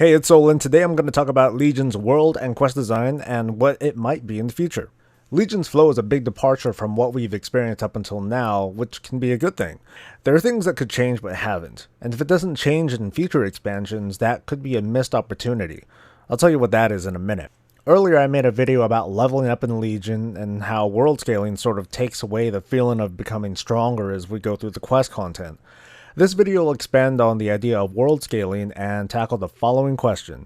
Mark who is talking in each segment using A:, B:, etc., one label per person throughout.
A: Hey, it's Olin. Today I'm going to talk about Legion's world and quest design and what it might be in the future. Legion's flow is a big departure from what we've experienced up until now, which can be a good thing. There are things that could change but haven't, and if it doesn't change in future expansions, that could be a missed opportunity. I'll tell you what that is in a minute. Earlier I made a video about leveling up in Legion and how world scaling sort of takes away the feeling of becoming stronger as we go through the quest content. This video will expand on the idea of world scaling and tackle the following question.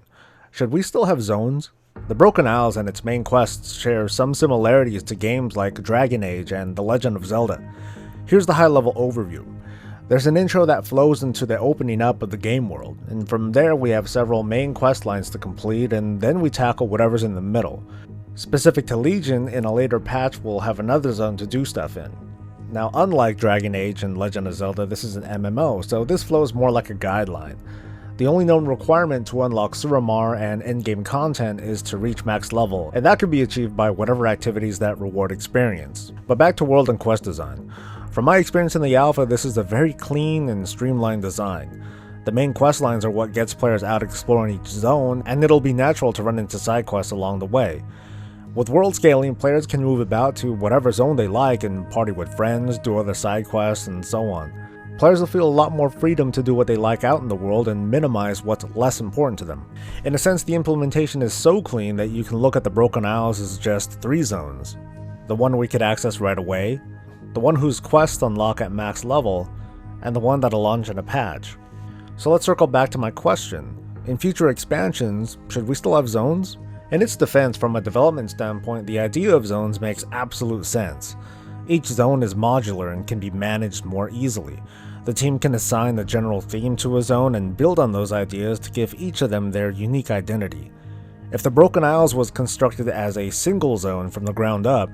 A: Should we still have zones? The Broken Isles and its main quests share some similarities to games like Dragon Age and The Legend of Zelda. Here's the high-level overview. There's an intro that flows into the opening up of the game world, and from there we have several main quest lines to complete, and then we tackle whatever's in the middle. Specific to Legion, in a later patch we'll have another zone to do stuff in. Now, unlike Dragon Age and Legend of Zelda, this is an MMO, so this flows more like a guideline. The only known requirement to unlock Suramar and endgame content is to reach max level, and that can be achieved by whatever activities that reward experience. But back to world and quest design. From my experience in the alpha, this is a very clean and streamlined design. The main quest lines are what gets players out exploring each zone, and it'll be natural to run into side quests along the way. With world scaling, players can move about to whatever zone they like and party with friends, do other side quests, and so on. Players will feel a lot more freedom to do what they like out in the world and minimize what's less important to them. In a sense, the implementation is so clean that you can look at the Broken Isles as just 3 zones. The one we could access right away, the one whose quests unlock at max level, and the one that'll launch in a patch. So let's circle back to my question. In future expansions, should we still have zones? In its defense, from a development standpoint, the idea of zones makes absolute sense. Each zone is modular and can be managed more easily. The team can assign the general theme to a zone and build on those ideas to give each of them their unique identity. If the Broken Isles was constructed as a single zone from the ground up,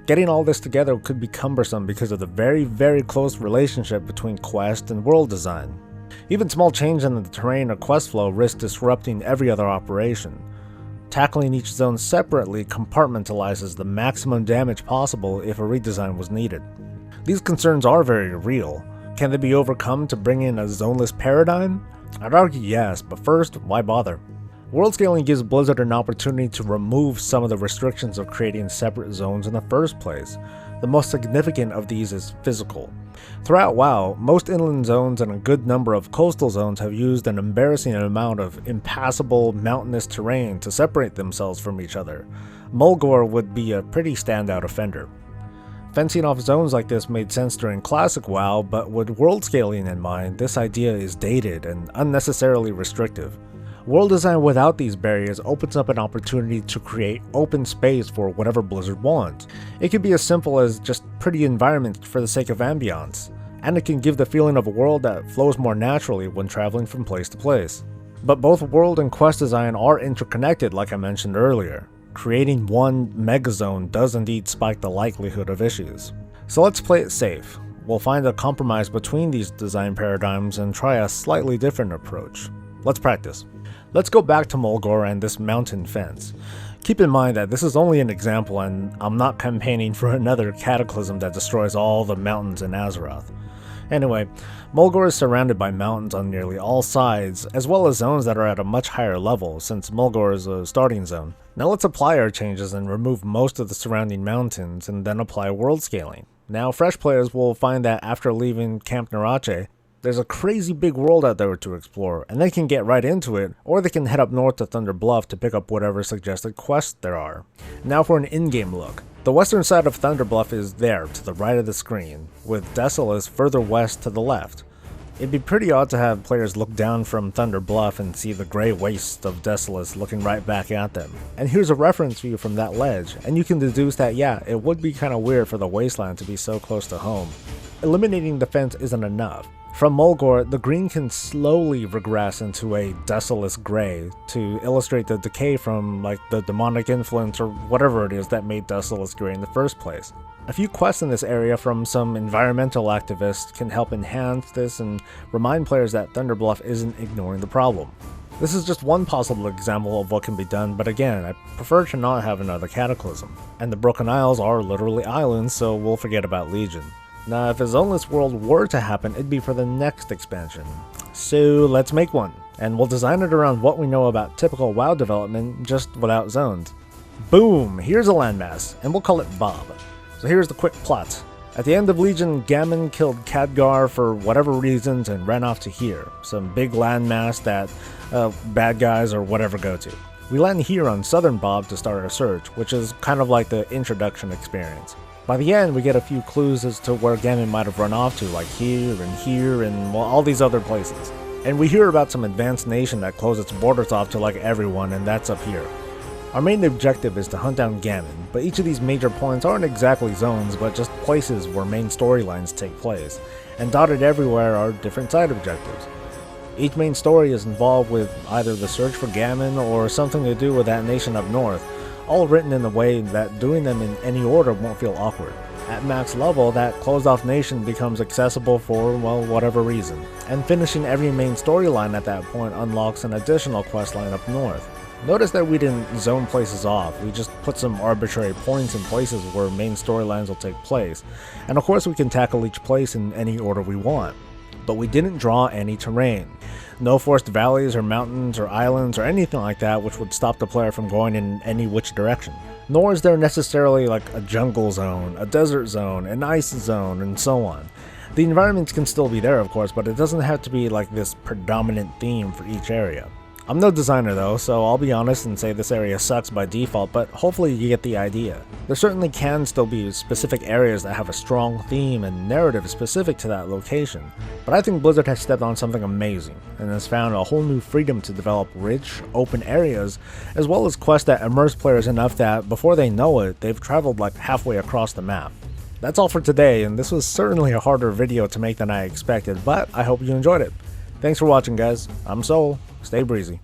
A: getting all this together could be cumbersome because of the very close relationship between quest and world design. Even small change in the terrain or quest flow risks disrupting every other operation. Tackling each zone separately compartmentalizes the maximum damage possible if a redesign was needed. These concerns are very real. Can they be overcome to bring in a zoneless paradigm? I'd argue yes, but first, why bother? World scaling gives Blizzard an opportunity to remove some of the restrictions of creating separate zones in the first place. The most significant of these is physical. Throughout WoW, most inland zones and a good number of coastal zones have used an embarrassing amount of impassable mountainous terrain to separate themselves from each other. Mulgore would be a pretty standout offender. Fencing off zones like this made sense during classic WoW, but with world scaling in mind, this idea is dated and unnecessarily restrictive. World design without these barriers opens up an opportunity to create open space for whatever Blizzard wants. It can be as simple as just pretty environments for the sake of ambiance, and it can give the feeling of a world that flows more naturally when traveling from place to place. But both world and quest design are interconnected like I mentioned earlier. Creating one megazone does indeed spike the likelihood of issues. So let's play it safe. We'll find a compromise between these design paradigms and try a slightly different approach. Let's practice. Let's go back to Mulgore and this mountain fence. Keep in mind that this is only an example and I'm not campaigning for another cataclysm that destroys all the mountains in Azeroth. Anyway, Mulgore is surrounded by mountains on nearly all sides, as well as zones that are at a much higher level, since Mulgore is a starting zone. Now let's apply our changes and remove most of the surrounding mountains, and then apply world scaling. Now fresh players will find that after leaving Camp Narache, there's a crazy big world out there to explore, and they can get right into it, or they can head up north to Thunder Bluff to pick up whatever suggested quests there are. Now for an in-game look. The western side of Thunder Bluff is there, to the right of the screen, with Desolace further west to the left. It'd be pretty odd to have players look down from Thunder Bluff and see the grey waste of Desolace looking right back at them. And here's a reference view from that ledge, and you can deduce that yeah, it would be kinda weird for the wasteland to be so close to home. Eliminating the fence isn't enough. From Mulgore, the green can slowly regress into a Desolace gray to illustrate the decay from like the demonic influence or whatever it is that made Desolace gray in the first place. A few quests in this area from some environmental activists can help enhance this and remind players that Thunder Bluff isn't ignoring the problem. This is just one possible example of what can be done, but again, I prefer to not have another cataclysm. And the Broken Isles are literally islands, so we'll forget about Legion. Now, if a zoneless world were to happen, it'd be for the next expansion. So let's make one. and we'll design it around what we know about typical WoW development, just without zones. Boom! Here's a landmass, and we'll call it Bob. So here's the quick plot. At the end of Legion, Gammon killed Khadgar for whatever reasons and ran off to here, some big landmass that bad guys or whatever go to. We land here on Southern Bob to start our search, which is kind of like the introduction experience. By the end, we get a few clues as to where Gammon might have run off to, like here and well, all these other places. And we hear about some advanced nation that closed its borders off to like everyone, and that's up here. Our main objective is to hunt down Gammon, but each of these major points aren't exactly zones, but just places where main storylines take place, and dotted everywhere are different side objectives. Each main story is involved with either the search for Gammon or something to do with that nation up north, all written in a way that doing them in any order won't feel awkward. At max level, that closed off nation becomes accessible for, well, whatever reason, and finishing every main storyline at that point unlocks an additional questline up north. Notice that we didn't zone places off, we just put some arbitrary points in places where main storylines will take place, and of course we can tackle each place in any order we want. But we didn't draw any terrain. No forced valleys or mountains or islands or anything like that which would stop the player from going in any which direction. Nor is there necessarily like a jungle zone, a desert zone, an ice zone, and so on. The environments can still be there of course, but it doesn't have to be like this predominant theme for each area. I'm no designer though, so I'll be honest and say this area sucks by default, but hopefully you get the idea. There certainly can still be specific areas that have a strong theme and narrative specific to that location, but I think Blizzard has stepped on something amazing, and has found a whole new freedom to develop rich, open areas, as well as quests that immerse players enough that, before they know it, they've traveled like halfway across the map. That's all for today, and this was certainly a harder video to make than I expected, but I hope you enjoyed it. Thanks for watching guys, I'm Soul, stay breezy.